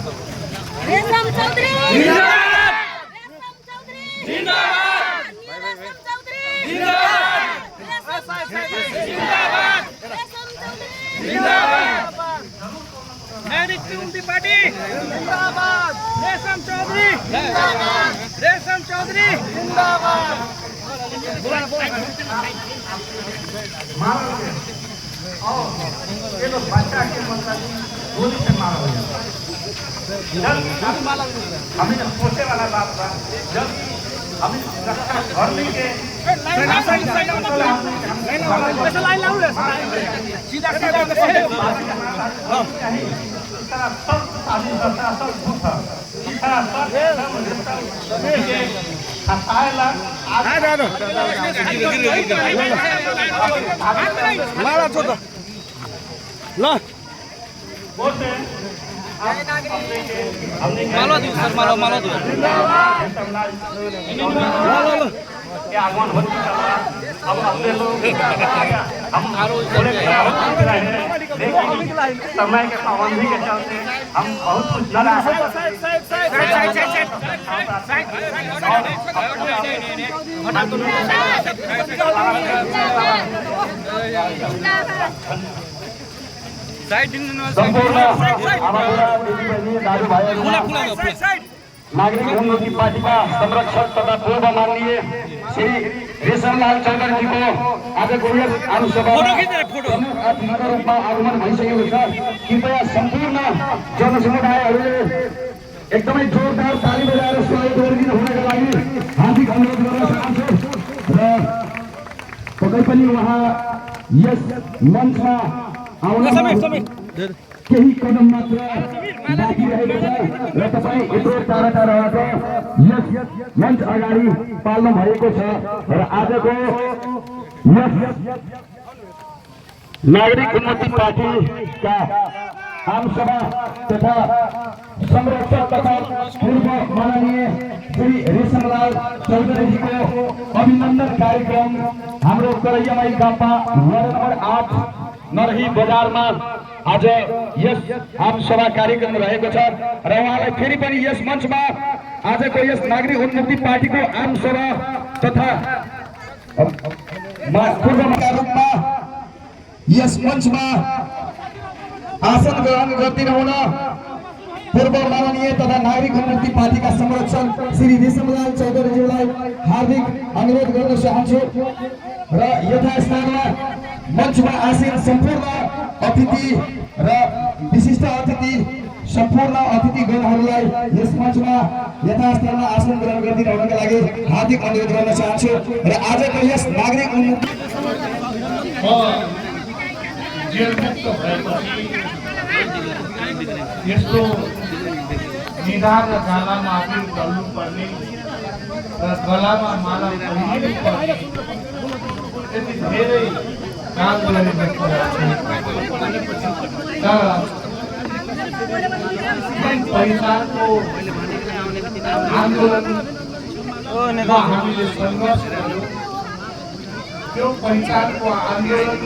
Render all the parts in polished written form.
रेशम चौधरी जिंदाबाद, रेशम चौधरी जिंदाबाद, रेशम चौधरी जिंदाबाद, रेशम चौधरी जिंदाबाद, नागरिक क्रांति पार्टी जिंदाबाद, रेशम चौधरी जिंदाबाद, रेशम चौधरी जिंदाबाद। ये लोग बच्चा के मतलब गोली से मारा हो जाता हमें जब सोचे वाला बात था जब हमें घर में के मालो दो सर, मालो मालो दो। आगमन होती अब अपने लोग हम समय के पाबंदी के चलते हम बहुत कुछ लड़ा नागरिक उन्नति पार्टी का संरक्षक तथा पूर्व माननीय श्री रेशमलाल चौधरी जी को आज रूपमा आगमन भइसकेको छ। कृपया सम्पूर्ण जनसमुदायहरूले एकदमै जोरदार ताली बजाएर सहयोग गरिदिनु हुनका लागि हार्दिक अनुरोध गर्न चाहन्छु र पक्कै पनि उहाँ यस मञ्चमा आउन केही कदम मात्र बाँकी रहेको छ र तपाईँ यत्रो टाढा टाढाबाट यस मञ्च अगाडि पाल्नु भएको छ र आजको यस नागरिक उन्नति पार्टीका आमसभा तथा संरक्षक तथा पूर्व माननीय श्री रेशमलाल चौधरीजीको अभिनन्दन कार्यक्रम हाम्रो करैयामाई गापा वार्ड नम्बर 8 नरही बजारमा आज यस आमसभा कार्यक्रम रहेको छ र उहाँलाई फेरि पनि यस मञ्चमा आजको यस नागरिक उन्नति पार्टीको आमसभा तथा पूर्वका रूपमा यस मञ्चमा आसन ग्रहण गरिदिनु हुन पूर्व माननीय तथा नागरिक उन्नति पार्टीका संरक्षक श्री रेशमलाल चौधरीज्यूलाई हार्दिक अनुरोध गर्न चाहन्छु र यथास्थानमा मञ्चमा आसीन सम्पूर्ण अतिथि र विशिष्ट अतिथि सम्पूर्ण अतिथिगणहरूलाई यस मञ्चमा यथास्थानमा आसन ग्रहण गरिदिनु हुनका लागि हार्दिक अनुरोध गर्न चाहन्छु र आजको यस नागरिक उन्नति जेलमुक्त भएपछि यस्तो निधार र गालामा आफू चल्नुपर्ने र गलामा माला परिनुपर्ने यति धेरै काम गरेका पहिचानको आन्दोलनमा हामीले सङ्घर्ष गर्यौँ। त्यो पहिचानको आन्दोलन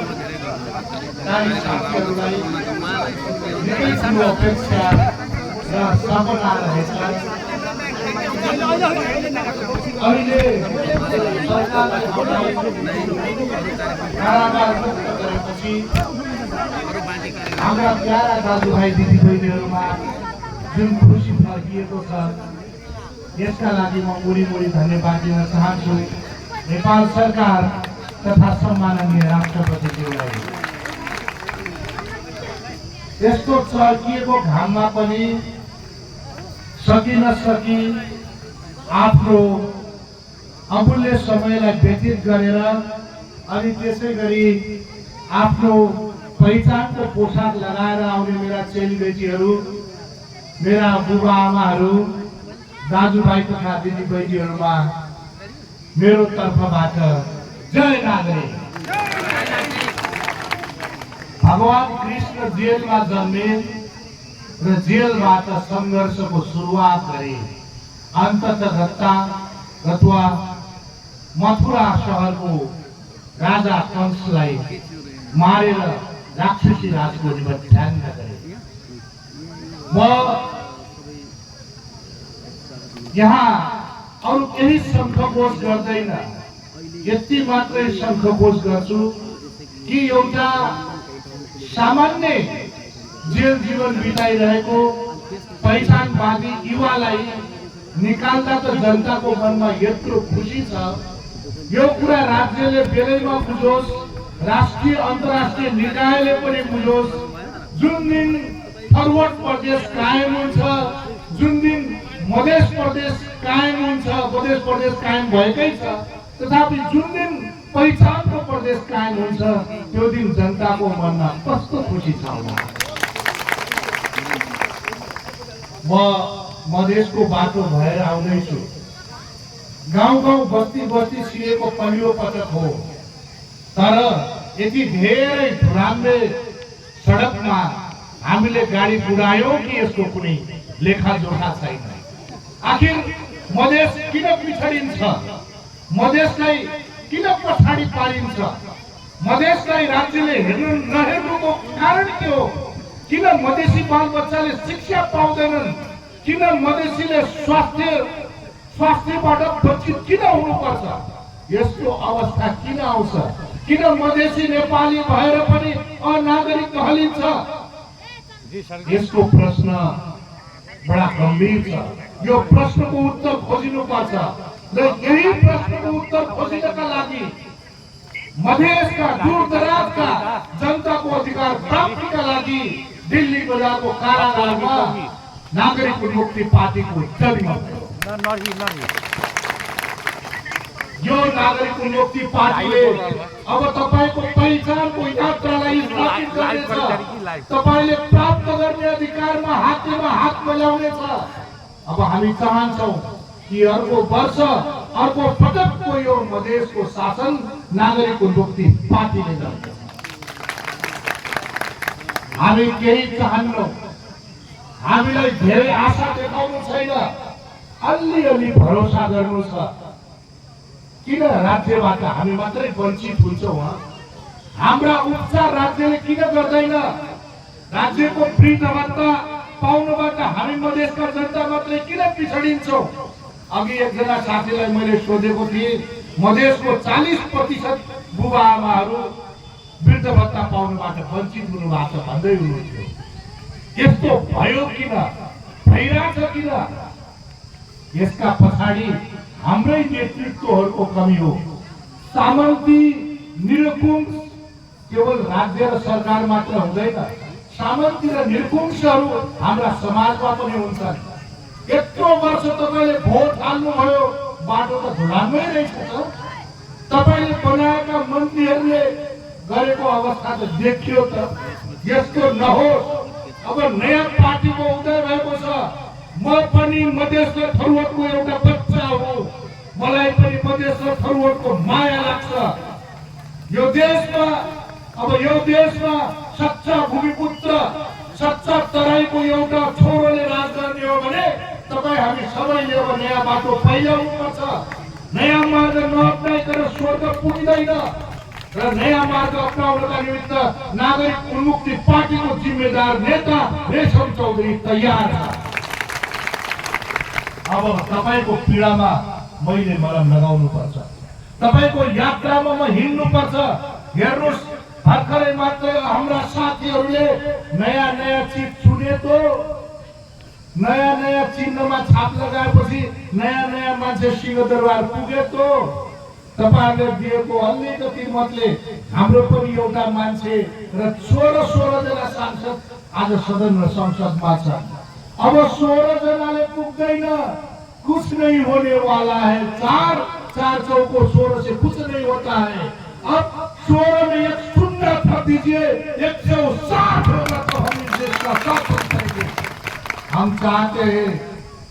साथीहरूलाई निकै ठुलो अपेक्षा र सपना रहेछ। अहिले सरकारले कारागार मुक्त गरेपछि हाम्रा प्यारा दाजुभाइ दिदीबहिनीहरूमा जुन खुसी फर्किएको छ यसका लागि म मुरी धन्यवाद दिन चाहन्छु नेपाल सरकार तथा सम्माननीय राष्ट्रपतिज्यूलाई। यस्तो चर्किएको घाममा पनि सकि नसकी आफ्नो अमूल्य समयलाई व्यतीत गरेर अनि त्यसै गरी आफ्नो पहिचानको पोसाक लगाएर आउने मेरा चेलीबेटीहरू, मेरा बुबा आमाहरू, दाजुभाइ तथा दिदीबहिनीहरूमा मेरो तर्फबाट जय नागरिक। भगवान कृष्ण जेलमा जन्मे र जेलबाट सङ्घर्षको सुरुवात गरे। अन्ततः रत्वा मथुरा शहरको राजा कंसलाई मारेर राक्षसी राजको निबन्धन गरे। म यहाँ अरू केही शङ्खघोष गर्दैन। यति मात्रै शङ्खघोष गर्छु कि एउटा सामान्य जेल जीवन बिताइरहेको पहिचानवादी युवालाई निकाल्दा त जनताको मनमा यत्रो खुसी छ। यो कुरा राज्यले बेलैमा बुझोस्, राष्ट्रिय अन्तर्राष्ट्रिय निकायले पनि बुझोस्। जुन दिन फरवर्ड प्रदेश कायम हुन्छ, जुन दिन मधेस प्रदेश कायम हुन्छ, मधेस प्रदेश कायम भएकै छ, तथापि जुन दिन पहिचानको प्रदेश कायम हुन्छ त्यो दिन जनताको मनमा कस्तो खुसी छ होला। म मधेसको बाटो भएर आउँदैछु। गाउँ गाउँ बस्ती बस्ती सिरेको पहिलो पटक हो, तर यति धेरै धुराम्रे सडकमा हामीले गाडी कुदायौं कि यसको कुनै लेखाजोखा छैन। आखिर मधेस किन पिछडिन्छ? मधेसलाई किन पछाडि पारिन्छ? मधेसलाई राज्यले नहेर्नुको कारण के हो? किन मधेसी बालबच्चाले शिक्षा पाउँदैनन्? किन मधेसीले स्वास्थ्यबाट वञ्चित किन हुनुपर्छ? यस्तो अवस्था किन आउँछ? किन मधेसी नेपाली भएर पनि अनागरिक कहलिन्छ? यसको प्रश्न बडा गम्भीर छ। यो प्रश्नको उत्तर खोजिनुपर्छ र यही प्रश्नको उत्तर खोज्नका लागि मधेसका दूरदराजका जनताको अधिकार प्राप्तिका लागि दिल्ली बजारको कारागारमा नागरिक उन्मुक्ति पार्टीको जन्म भयो। यो नागरिक उन्मुक्ति पार्टीले अब तपाईको पहिचानको यात्रालाई स्थापित गर्नेछ। तपाईले प्राप्त गर्ने अधिकारमा हातमा हात मिलाउनेछ। अब हामी चाहन्छौं कि अर्को वर्ष अर्को पटकको यो मधेसको शासन नागरिक उन्मुक्ति पार्टीले गर्छ। हामी केही चाहन्नौं, हामीलाई धेरै आशा देखाउनु छैन, अलि भरोसा गर्नु छ। किन राज्यबाट हामी मात्रै वञ्चित हुन्छौं? हाम्रा उपचार राज्यले किन गर्दैन? राज्यको वृद्ध भत्ता पाउनबाट हामी मधेसका जनता मात्रै किन पिछडिन्छौं? अघि एकजना साथीलाई मैले सोधेको थिएँ, मधेसको 40% बुबाआमाहरू वृद्ध भत्ता पाउनबाट वञ्चित हुनु भएको छ भन्दै हुनुहुन्थ्यो। यस्तो भयो किन? भइरहेछ किन? यसका पछाडि हाम्रै नेतृत्वहरूको कमी हो। सामन्ती निरकुंश केवल राज्य र सरकार मात्र हुँदैन, सामन्ती र निरकुंशहरू हाम्रा समाजमा पनि हुन्छन्। यत्रो वर्ष तपाईले भोट हाल्नुभयो, बाटो त धुलामै रहेछ। तपाईले बनाएका मन्त्रीहरूले गरेको अवस्था त देखियो त। यस्तो नहोस्। अब नयाँ पार्टीको उदय भएको छ। म पनि मधेस र थरुवटको एउटा बच्चा हो। मलाई पनि मधेस र थरुवटको माया लाग्छ। यो देशमा सच्चा भूमिपुत्र, सच्चा तराईको एउटा छोरोले राज गर्ने हो भने तपाईँ हामी सबैले अब नयाँ बाटो पहिल्याउनुपर्छ। नयाँ मार्ग नअप्नाइकन स्वर्ग पुग्दैन र नयाँ मार्ग अपनाउनका निमित्त नागरिक उन्मुक्ति पार्टीको जिम्मेदार नेता रेशम चौधरी तयार छ। अब तपाईको पीडामा मैले मलम लगाउनु पर्छ। तपाईको यात्रामा म हिँड्नु पर्छ। हेर्नुस्, भर्खरै मात्र हाम्रा साथीहरूले नयाँ चिज चुने तो, नयाँ चिन्हमा छाप लगाएपछि नयाँ मान्छे सिंहदरबार पुगे तो। तपाईहरुले दिएको अलिकति मतले हाम्रो पनि एउटा मान्छे र 16 जना सांसद आज सदन र संसदमा छ। अब 16 जनाले पुग्दैन, कुछ नहीं होने वाला है। 4 चौको 16 से कुछ नहीं होता है। अब 16 में एक शून्य भर दीजिए, 160 होगा तो हम इस देश का शासन करेंगे। हम चाहते हैं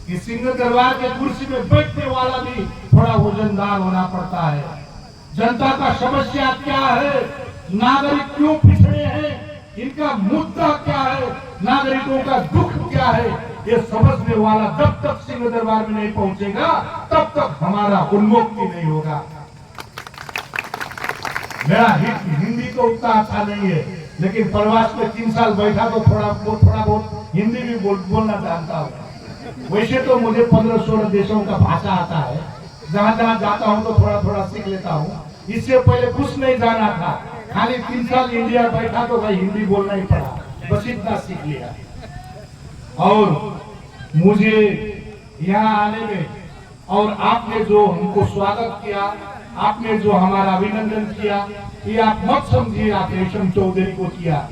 कि सिंह दरबार के कुर्सी में बैठने वाला भी थोड़ा वजनदार होना पड़ता है। जनता का समस्या क्या है, नागरिक क्यों पिछड़े हैं, इनका मुद्दा क्या है, नागरिकों का दुख क्या है, ये समझने वाला जब तक सिंह दरबार में नहीं पहुंचेगा तब तक हमारा उन्मुक्ति नहीं होगा। मेरा हिंदी तो उतना अच्छा नहीं है, लेकिन प्रवास में 3 साल बैठा तो थोड़ा बहुत हिंदी भी बोलना जानता हूँ। वैसे तो मुझे 15-16 देशों का भाषा आता है, जहाँ जहाँ जाता हूँ तो थोड़ा थोड़ा सीख लेता हूँ। इससे पहले कुछ नहीं जाना था, खाली 3 साल इंडिया बैठा तो भाई हिंदी बोलना ही पड़ा, बस इतना सीख लिया। और मुझे यहाँ आने में और आपने जो हमको स्वागत किया, आपने जो हमारा अभिनंदन किया, ये आप मत समझिए आप रेशम चौधरी को किया,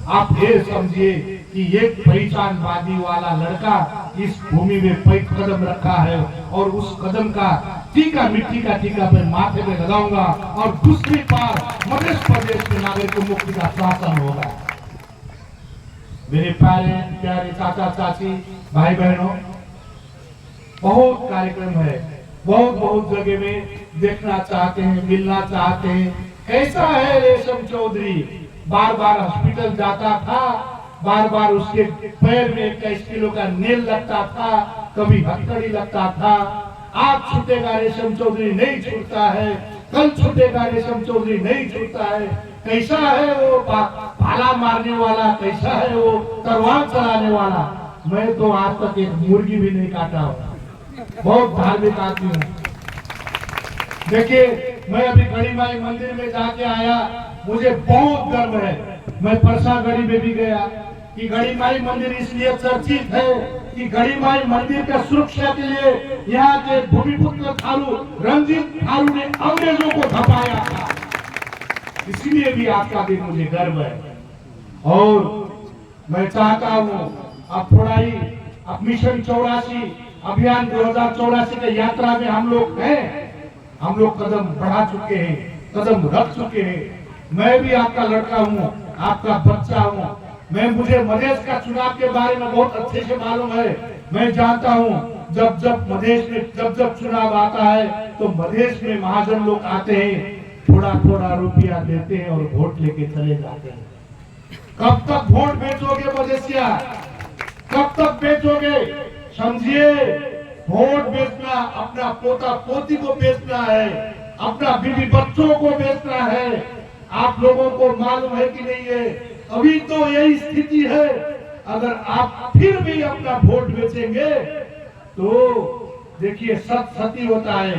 आप ये समझिए कि एक पहचानवादी वाला लड़का इस भूमि में कदम रखा है और उस कदम का टीका, मिट्टी का टीका मैं माथे में लगाऊंगा और दूसरी बार मध्य प्रदेश के नागरिक मुक्ति का शासन होगा। मेरे प्यारे चाचा चाची भाई बहनों, बहुत कार्यक्रम है, बहुत जगह में देखना चाहते हैं, मिलना चाहते हैं। कैसा है रेशम चौधरी, बार बार हॉस्पिटल जाता था, बार बार उसके पैर में 21 किलो का नेल लगता था, कभी हथकड़ी लगता था। आज छूटेगा रेशम चौधरी नहीं छूटता है, कल छूटेगा रेशम चौधरी नहीं छूटता है। कैसा है वो भाला मारने वाला, कैसा है वो तलवार चलाने वाला। मैं तो आज तक एक मुर्गी भी नहीं काटा हूँ, बहुत धार्मिक आदमी हूँ। देखिए, मैं अभी गढ़ी माई मंदिर में जाके आया, मुझे बहुत गर्व है। मैं परसागढ़ी में भी गया कि गढ़ी माई मंदिर इसलिए चर्चित है कि गढ़ी माई मंदिर का सुरक्षा के लिए यहाँ के भूमिपुत्र थारू रंजीत थारू ने अंग्रेजों को धपाया था, इसलिए भी आपका भी मुझे गर्व है। और मैं चाहता हूँ अब थोड़ा ही अब मिशन 84 अभियान 2084 के यात्रा में हम लोग हैं, हम लोग कदम बढ़ा चुके हैं, कदम रख चुके हैं। मैं भी आपका लड़का हूँ, आपका बच्चा हूँ। मुझे मधेश का चुनाव के बारे में बहुत अच्छे से मालूम है। मैं जानता हूँ जब मधेश में जब चुनाव आता है तो मधेश में महाजन लोग आते हैं, थोड़ा थोड़ा रुपया देते हैं और वोट लेके चले जाते हैं। कब तक वोट बेचोगे मधेसिया, कब तक बेचोगे? समझिए, वोट बेचना अपना पोता पोती को बेचना है, अपना बीवी बच्चों को बेचना है। आप लोगों को मालूम है कि नहीं है? अभी तो यही स्थिति है। अगर आप फिर भी अपना वोट बेचेंगे तो देखिए सत सती होता है।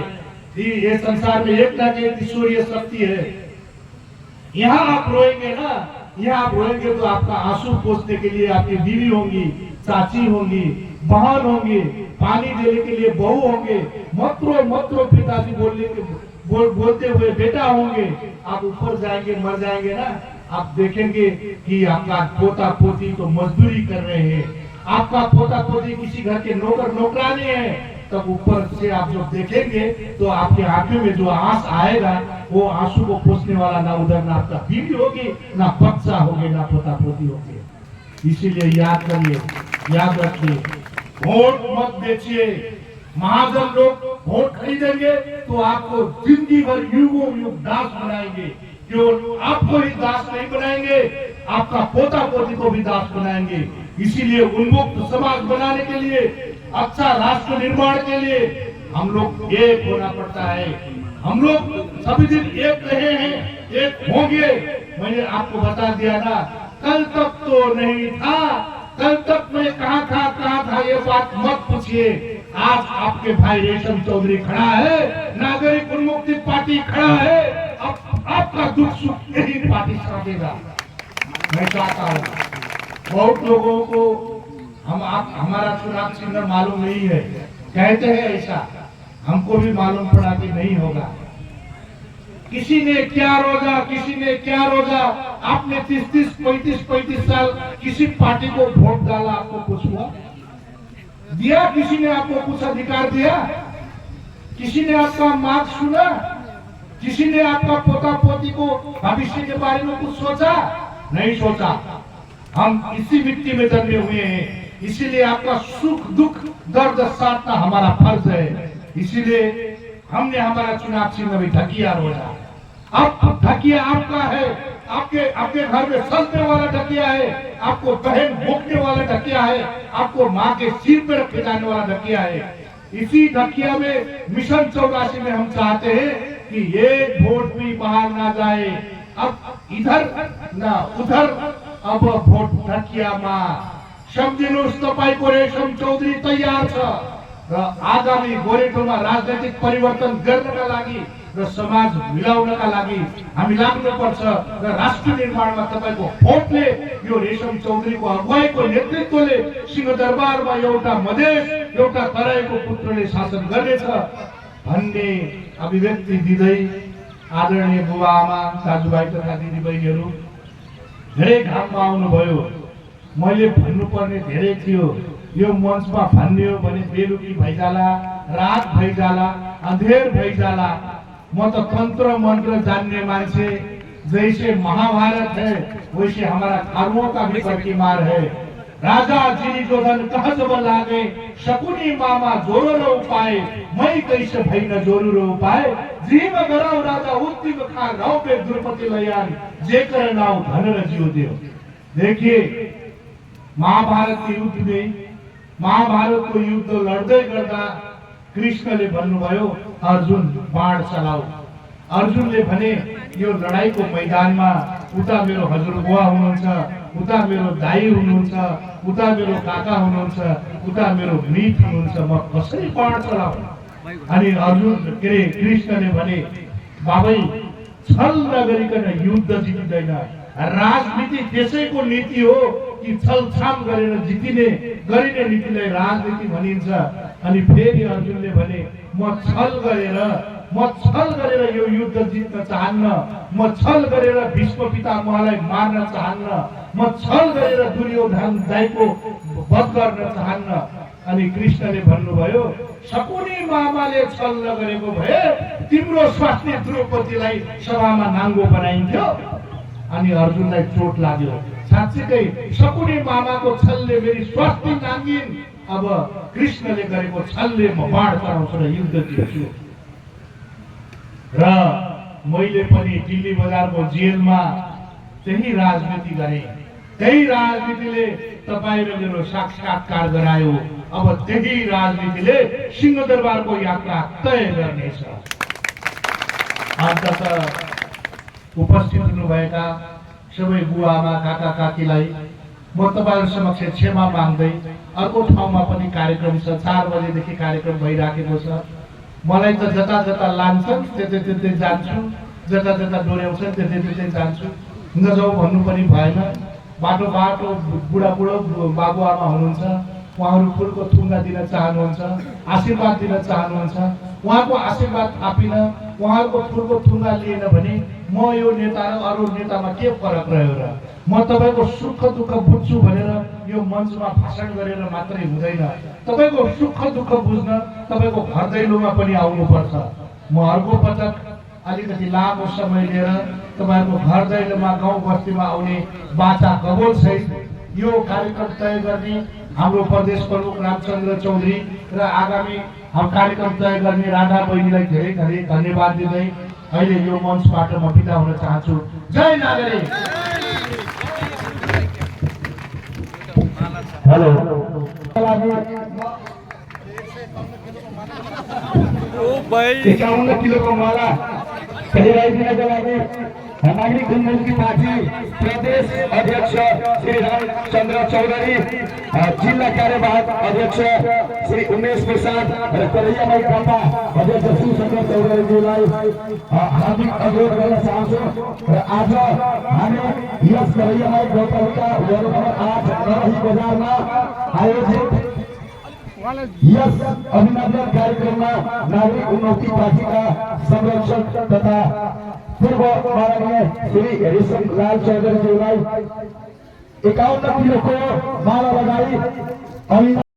ये संसार में एक ना एक ईश्वरीय शक्ति है। यहाँ आप रोएंगे ना, यहाँ आप रोएंगे तो आपका आंसू पोंछने के लिए आपकी बीवी होंगी, चाची होंगी, बहन होंगी, पानी देने के लिए बहू होंगे, मत रो पिताजी बोलते हुए बेटा होंगे। आप ऊपर जाएंगे, मर जाएंगे ना, आप देखेंगे कि आपका पोता पोती तो मजदूरी कर रहे हैं, आपका पोता पोती किसी घर के नौकर नौकरानी है। तब ऊपर से आप जब देखेंगे तो आपके आंखों में जो आंस आएगा वो आंसू को पोंछने वाला ना उधर ना आपका बीवी होगी, ना बच्चा होगी, ना पोता पोती होगी। इसीलिए याद करिए, याद रखिए, वोट मत बेचिए। महाजन लोग वोट खरीदेंगे तो आपको जिंदगी भर युगों युग दास बनाएंगे। केवल आपको ही दास नहीं बनाएंगे, आपका पोता पोती को भी दास बनाएंगे। इसीलिए उन्मुक्त समाज बनाने के लिए, अच्छा राष्ट्र निर्माण के लिए हम लोग एक होना पड़ता है। हम लोग सभी दिन एक रहे हैं, एक होंगे। मैंने आपको बता दिया ना, कल तक तो नहीं था, कल तक मैं कहाँ था ये बात मत पूछिए। आज आपके भाई रेशम चौधरी खड़ा है, नागरिक उन्मुक्ति पार्टी खड़ा है। अब आपका दुख सुख यही पार्टी साधेगा। मैं चाहता हूँ, बहुत लोगों को हमारा चुनाव चिन्ह मालूम नहीं है, कहते हैं ऐसा, हमको भी मालूम पड़ा कि नहीं होगा। किसी ने क्या रोजा, आपने 30 35 साल किसी पार्टी को वोट डाला, आपको कुछ हुआ दिया? किसी ने आपको कुछ अधिकार दिया? किसी ने आपका मांग सुना? किसी ने आपका पोता पोती को भविष्य के बारे में कुछ सोचा? नहीं सोचा। हम इसी मिट्टी में जन्मे हुए हैं, इसीलिए आपका सुख दुख दर्द साथना हमारा फर्ज है। इसीलिए हमने हमारा चुनाव चिन्ह भी ढकिया रोजा। अब ढकिया आपका है, आपके घर में सजने वाला ढकिया है, आपको बहन भोंकने वाला ढकिया है, आपको माँ के सिर पे रखे जाने वाला ढकिया है। इसी ढकिया में मिशन 84 में हम चाहते हैं कि एक वोट भी बाहर ना जाए। अब इधर ना उधर, अब वोट ढकिया माँ सम्झिनुहोस् तपाईको रेशम चौधरी तयार छ र आगामी गोरेटोमा राजनैतिक परिवर्तन गर्नका लागि र समाज मिलाउनका लागि हामी लाग्नुपर्छ र राष्ट्र निर्माणमा तपाईको भोटले यो रेशम चौधरीको अगुवाईको नेतृत्वले सिंहदरबारमा एउटा मधेस एउटा तराईको पुत्रले शासन गर्नेछ भन्ने अभिव्यक्ति दिँदै आदरणीय बुबा आमा दाजुभाइ तथा दिदीबहिनीहरू धेरै घाममा आउनुभयो। मैले भन्नुपर्ने धेरै थियो, यो मञ्चमा भन्ने हो भने बेलुकी भइजाला, रात भइजाला, अन्धेर भइजाला। म त तन्त्र मन्त्र जानने मान्छे, जैसे महाभारत है वैसे हमारा कर्मों का भी प्रतिमार है। राजा जिनी जोधन कह जब लागे, शकुनी मामा जोरो र उपाय, मै कैसे भइन जोरु र उपाय। जीव गराउ राजा उत्तिम खा राव पे द्रौपदी लयान, जेकर नाउ धन र जीव देव। देखिए महाभारत के युद्ध में, महाभारत को युद्ध लड्दै गर्दा कृष्णले भन्नुभयो अर्जुन बाण चलाऊ। अर्जुनले भने यो लडाईको मैदानमा उता मेरो हजुरबुवा हुनुहुन्छ, उता मेरो दाई हुनुहुन्छ, उता मेरो काका हुनुहुन्छ, उता मेरो मित हुनुहुन्छ, म कसरी बाण चलाऊ। अनि अर्जुन के कृष्णले भने बाबै छल नगरिकन युद्ध जितिँदैन। राजनीति त्यसैको नीति हो कि छलछाम गरेर जितिने गरिने नीतिलाई राजनीति भनिन्छ। अनि फेरि अर्जुनले भने म छल गरेर यो युद्ध जित्न चाहन्न, म छल गरेर भीष्म पितामहलाई मार्न चाहन्न, म छल गरेर दुर्योधन दाइको वध गर्न चाहन्न। अनि कृष्णले भन्नुभयो शकुनी मामाले छल नगरेको भए तिम्रो स्वास्नी द्रौपदीलाई सभामा नाङ्गो बनाइन्थ्यो। अनि अर्जुनलाई चोट लाग्यो, साँच्चीकै शकुनी मामाको छलले मेरी स्वास्नी नाङ्गिन्, अब कृष्णले गरेको छलले म बाण चलाउँछु र युद्ध जित्छु। र मैले पनि दिल्ली बजारको जेलमा त्यही राजनीति गरेँ, त्यही राजनीतिले तपाईँ र मेरो साक्षात्कार गरायो। अब त्यही राजनीतिले सिंहदरबारको यात्रा तय गर्नेछ। अन्ततः उपस्थित हुनुभएका सबै बुवा आमा काका काकीलाई म तपाईहरु समक्ष क्षमा माग्दै अर्को ठाउँमा पनि कार्यक्रम छ, 4 बजेदेखि कार्यक्रम भइराखेको छ। मलाई त जता जता लान्छन् त्यतै जान्छु, जता जता डोर्याउँछन् त्यतै जान्छु। नजाऊ भन्नु पनि भएन। बाटो बाटो बुढाबुढो बाबुआमा हुनुहुन्छ, उहाँहरू फुलको थुङ्गा दिन चाहनुहुन्छ, आशीर्वाद दिन चाहनुहुन्छ। उहाँको आशीर्वाद थापिन, उहाँहरूको फुलको थुङ्गा लिएन भने म यो नेता र अरू नेतामा के फरक रह्यो र? म तपाईको सुख दुःख बुझ्छु भनेर यो मञ्चमा भाषण गरेर मात्रै हुँदैन। तपाईको सुख दुःख बुझ्न तपाईको घर दैलोमा पनि आउनुपर्छ। म अर्को पटक अलिकति लामो समय लिएर तपाईको घर दैलोमा गाउँ बस्तीमा आउने बाचा कबोल सहित यो कार्यक्रम तय गर्ने हाम्रो प्रदेश प्रमुख रामचन्द्र चौधरी र आगामी कार्यक्रम तय गर्ने राधा बहिनीलाई धेरै धेरै धन्यवाद दिँदै अहिले यो मञ्चबाट म बिदा हुन चाहन्छु। जय नागरिक। हेलो 51 किलोको माला खरिदाइदिनको लागि नागरिक जनमुक्ति पार्टी प्रदेश अध्यक्ष श्री रामचन्द्र चौधरी, जिल्ला कार्यवाहक अध्यक्ष श्री उमेश प्रसाद र करैया माई कापा अध्यक्ष शिवशङ्कर चौधरीजीलाई हार्दिक अनुरोध गर्न चाहन्छु। र आज हामी यस करैया माई गाउँपालिका वार्ड नम्बर 8 नरही बजारमा आयोजित यस अभिनन्दन कार्यक्रममा नागरिक उन्नति पार्टीका संरक्षक तथा पूर्व माननीय श्री रेशम लाल चौधरीज्यूलाई 51 किलोको माला लगाई